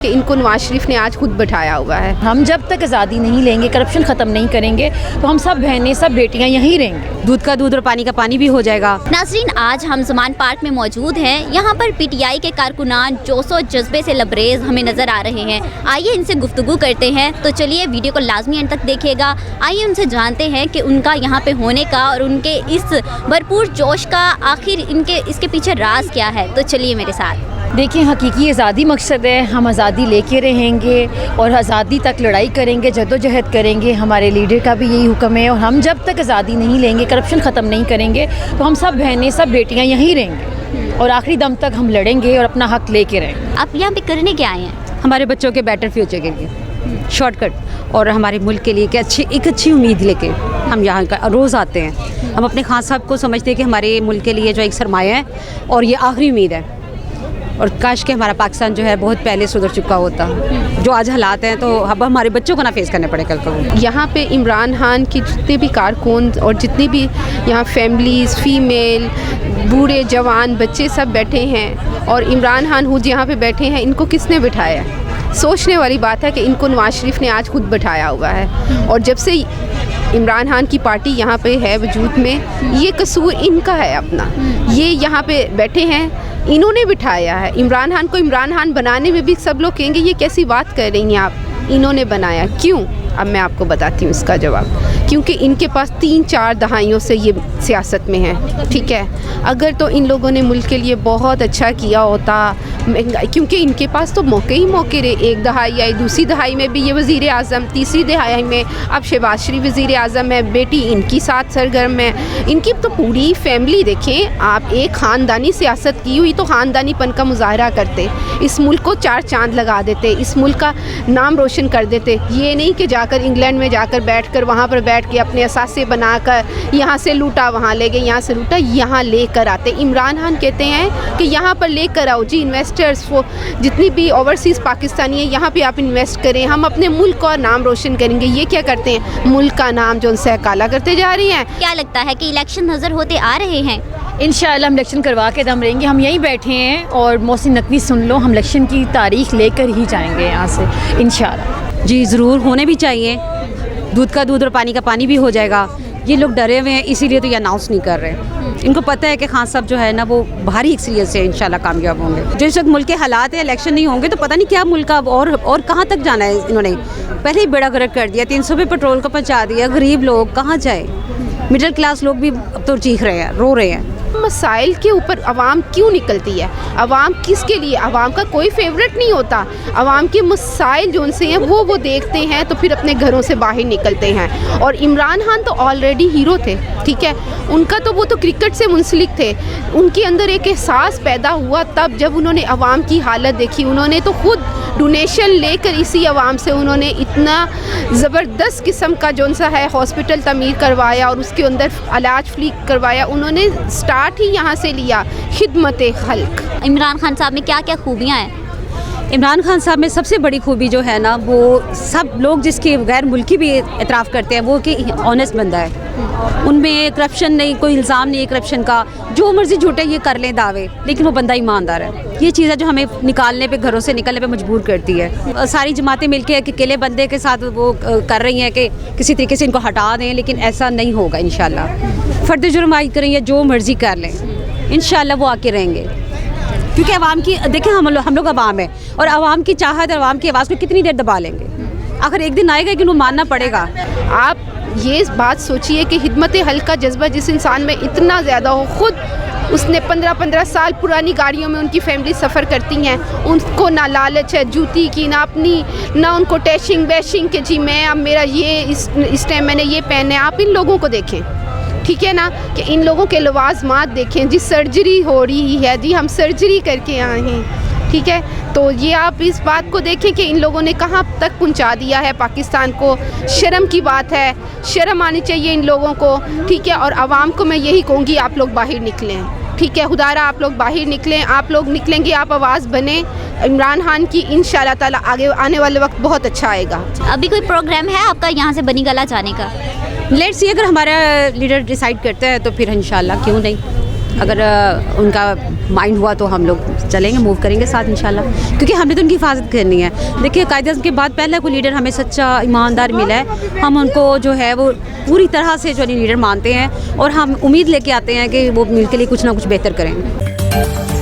कि इनको नवाज शरीफ ने आज खुद बैठाया हुआ है। हम जब तक आज़ादी नहीं लेंगे, करप्शन ख़त्म नहीं करेंगे तो हम सब बहनें सब बेटियां यहीं रहेंगे। दूध का दूध और पानी का पानी भी हो जाएगा। नाज़रीन, आज हम ज़मान पार्क में मौजूद हैं। यहाँ पर पीटीआई के कारकुनान जोश और जज्बे से लबरेज हमें नज़र आ रहे हैं। आइए इनसे गुफ्तगू करते हैं। तो चलिए वीडियो को लाजमी एंड तक देखिएगा। आइए उनसे जानते हैं कि उनका यहाँ पे होने का और उनके इस भरपूर जोश का आखिर इसके पीछे राज क्या है। तो चलिए मेरे साथ। देखिए, हकीकी आज़ादी मकसद है। हम आज़ादी लेके रहेंगे और आज़ादी तक लड़ाई करेंगे, जद्दोजहद करेंगे। हमारे लीडर का भी यही हुक्म है। और हम जब तक आज़ादी नहीं लेंगे, करप्शन ख़त्म नहीं करेंगे तो हम सब बहनें सब बेटियां यहीं रहेंगे और आखिरी दम तक हम लड़ेंगे और अपना हक लेके रहेंगे। आप यहाँ पे करने क्या आए हैं? हमारे बच्चों के बेटर फ्यूचर के लिए शॉर्टकट और हमारे मुल्क के लिए कि एक अच्छी उम्मीद लेके हम यहाँ का रोज़ आते हैं। हम अपने खान साहब को समझते हैं कि हमारे मुल्क के लिए जो एक सरमाया है और ये आखिरी उम्मीद है। और काश के हमारा पाकिस्तान जो है बहुत पहले सुधर चुका होता। जो आज हालात हैं तो अब हमारे बच्चों को ना फेस करने पड़े कल को। यहाँ पे इमरान खान की जितने भी कारकुन और जितनी भी यहाँ फैमिलीज़, फीमेल, बूढ़े, जवान, बच्चे सब बैठे हैं और इमरान खान खुद यहाँ पे बैठे हैं। इनको किसने बिठाया? सोचने वाली बात है कि इनको नवाज शरीफ ने आज खुद बैठाया हुआ है। और जब से इमरान खान की पार्टी यहाँ पे है वजूद में, ये कसूर इनका है अपना। ये यहाँ पे बैठे हैं, इन्होंने बिठाया है। इमरान खान को इमरान खान बनाने में भी सब लोग कहेंगे ये कैसी बात कर रही हैं आप, इन्होंने बनाया। क्यों? अब मैं आपको बताती हूँ इसका जवाब। क्योंकि इनके पास 3-4 दहाइयों से ये सियासत में है, ठीक है। अगर तो इन लोगों ने मुल्क के लिए बहुत अच्छा किया होता, क्योंकि इनके पास तो मौके ही मौके रहे। एक दहाई आई, दूसरी दहाई में भी ये वज़ीर आज़म, तीसरी दहाई में अब शहबाज शरीफ वज़ीर आज़म है, बेटी इनकी साथ सरगर्म है। इनकी तो पूरी फैमिली देखें आप। एक ख़ानदानी सियासत की हुई तो ख़ानदानीपन का मुजाहरा करते, इस मुल्क को 4 चांद लगा देते, इस मुल्क का नाम रोशन कर देते। ये नहीं कि जाकर इंग्लैंड में जाकर बैठकर वहाँ पर बैठ के अपने असासे बनाकर यहाँ से लूटा वहाँ ले गए, यहाँ से लूटा यहाँ लेकर आते। इमरान खान कहते हैं कि यहाँ पर लेकर आओ जी, इन्वेस्टर्स वो जितनी भी ओवरसीज़ पाकिस्तानी है यहाँ पे आप इन्वेस्ट करें, हम अपने मुल्क का नाम रोशन करेंगे। ये क्या करते हैं? मुल्क का नाम जो उनसे काला करते जा रही हैं। क्या लगता है कि इलेक्शन नज़र होते आ रहे हैं? इंशाअल्लाह हम इलेक्शन करवा के दम रहेंगे। हम यहीं बैठे हैं और मोहसिन नकवी सुन लो, हम इलेक्शन की तारीख लेकर ही जाएंगे यहाँ से इंशाअल्लाह। जी ज़रूर, होने भी चाहिए। दूध का दूध और पानी का पानी भी हो जाएगा। ये लोग डरे हुए हैं, इसीलिए तो ये अनाउंस नहीं कर रहे। इनको पता है कि खान साहब जो है ना वो भारी एक्सपीरियंस से इंशाल्लाह कामयाब होंगे। जो इस वक्त मुल्क के हालात है, इलेक्शन नहीं होंगे तो पता नहीं क्या मुल्क का और कहाँ तक जाना है। इन्होंने पहले ही बेड़ा गर्क कर दिया, 300 पे पेट्रोल को पहुँचा दिया। गरीब लोग कहाँ जाए? मिडिल क्लास लोग भी अब तो चीख रहे हैं, रो रहे हैं। मसाइल के ऊपर आवाम क्यों निकलती है? आवाम किसके लिए? आवाम का कोई फेवरेट नहीं होता। आवाम के मसाइल जो उनसे हैं वो देखते हैं तो फिर अपने घरों से बाहर निकलते हैं। और इमरान खान तो ऑलरेडी हीरो थे, ठीक है। उनका तो वो तो क्रिकेट से मुंसलिक थे। उनके अंदर एक एहसास पैदा हुआ तब जब उन्होंने आवाम की हालत देखी। उन्होंने तो खुद डोनेशन लेकर इसी आवाम से उन्होंने इतना ज़बरदस्त किस्म का जो सा है हॉस्पिटल तमीर करवाया और उसके अंदर इलाज फ्री करवाया। उन्होंने स्टार्ट ही यहाँ से लिया, खिदमत खल्क। इमरान खान साहब में क्या क्या खूबियाँ हैं? इमरान खान साहब में सबसे बड़ी खूबी जो है ना, वो सब लोग जिसके गैर मुल्की भी एतराफ़ करते हैं वो कि ऑनेस्ट बंदा है। उनमें करप्शन नहीं, कोई इल्ज़ाम नहीं है करप्शन का। जो मर्ज़ी झूठे ये कर लें दावे, लेकिन वो बंदा ईमानदार है। ये चीज़ है जो हमें निकालने पे, घरों से निकलने पे मजबूर करती है। सारी जमातें मिलकर एक अकेले बंदे के साथ वो कर रही हैं कि किसी तरीके से इनको हटा दें, लेकिन ऐसा नहीं होगा इंशाल्लाह। फर्द जुर्म आयद करें या जो मर्ज़ी कर लें, इंशाल्लाह वो आके रहेंगे। क्योंकि आवाम की देखें, हम लोग आवाम है और आवाम की चाहत और आवाम की आवाज़ को कितनी देर दबा लेंगे? आखिर एक दिन आएगा कि उन्हें मानना पड़ेगा। आप ये बात सोचिए कि खिदमत हल्क का जज्बा जिस इंसान में इतना ज़्यादा हो, ख़ुद उसने 15-15 साल पुरानी गाड़ियों में उनकी फैमिली सफ़र करती हैं। उनको ना लालच है जूती की, ना अपनी, ना उनको टैशिंग बैशिंग के जी मैं अब मेरा ये इस टाइम मैंने ये पहने। आप इन लोगों को देखें, ठीक है ना, कि इन लोगों के लवाजमात देखें। जी सर्जरी हो रही है, जी हम सर्जरी करके आए हैं, ठीक है। तो ये आप इस बात को देखें कि इन लोगों ने कहाँ तक पहुंचा दिया है पाकिस्तान को। शर्म की बात है, शर्म आनी चाहिए इन लोगों को, ठीक है। और आवाम को मैं यही कहूँगी, आप लोग बाहर निकलें, ठीक है। खुदारा आप लोग बाहर निकलें। आप लोग निकलेंगे, आप आवाज़ बने इमरान खान की। इंशाल्लाह ताला आगे आने वाले वक्त बहुत अच्छा आएगा। अभी कोई प्रोग्राम है आपका यहाँ से बनीगला जाने का? लेट्स सी, अगर हमारा लीडर डिसाइड करता है तो फिर इंशाल्लाह क्यों नहीं। अगर उनका माइंड हुआ तो हम लोग चलेंगे, मूव करेंगे साथ इंशाल्लाह, क्योंकि हमने तो उनकी हिफाजत करनी है। देखिए कायदे के बाद पहला कोई लीडर हमें सच्चा ईमानदार मिला है, हम उनको जो है वो पूरी तरह से जो लीडर मानते हैं और हम उम्मीद लेके आते हैं कि वो मिल के लिए कुछ ना कुछ बेहतर करें।